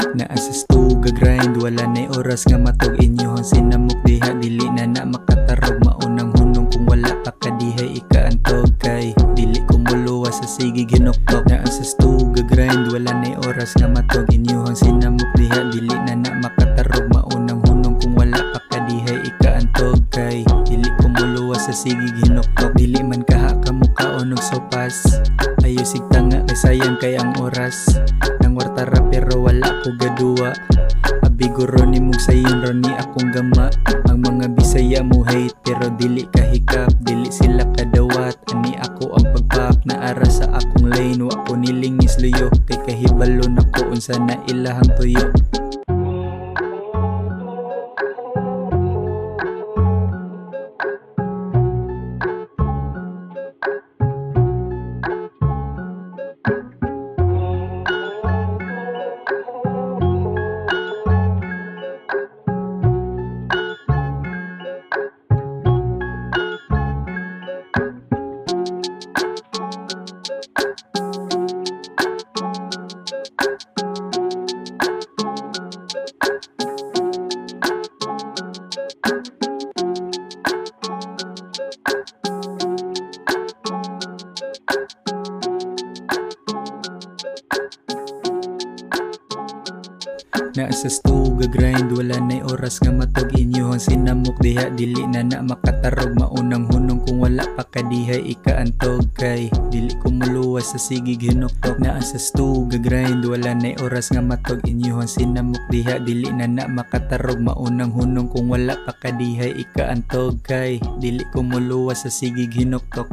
Naa sa stu gagrind, wala na'y oras nga matog inyohon sinamok diha dili na makatarog maunang hunong kung wala pa kadihay ikaantog kay dili kumuluwa sa sige ginuktok. Naa sa stu gagrind, wala na'y oras nga matog inyohon sinamok diha dili na makatarog maunang hunong kung wala pa kadihay ikaantog kay dili kumuluwa sa sige ginuktok. Dili man kaha kamukaon og sopas, ayo sigtanga kay sayang kay ang oras nang wartara pero wala ko gaduwa. Abiguro ni mong sayon ron ni akong gama. Ang mga Bisaya mo hate pero dili kahikap, dili sila kadawat. Ani ako ang pagpap na ara sa akong lane, wa ko nilingis luyo kay kahibalo na ko unsa na ilahang tuyo. Naa sa stu gagrind, wala na'y oras nga matog inyohon sinamok diha dili na makatarog maunang hunong kung wala pa kadihay ikaantog kay dili kumuluwa sa sige ginuktok. Naa sa stu gagrind, wala na'y oras nga matog inyohon sinamok diha dili na makatarog maunang hunong kung wala pa kadihay ikaantog kay dili kumuluwa sa sige ginuktok.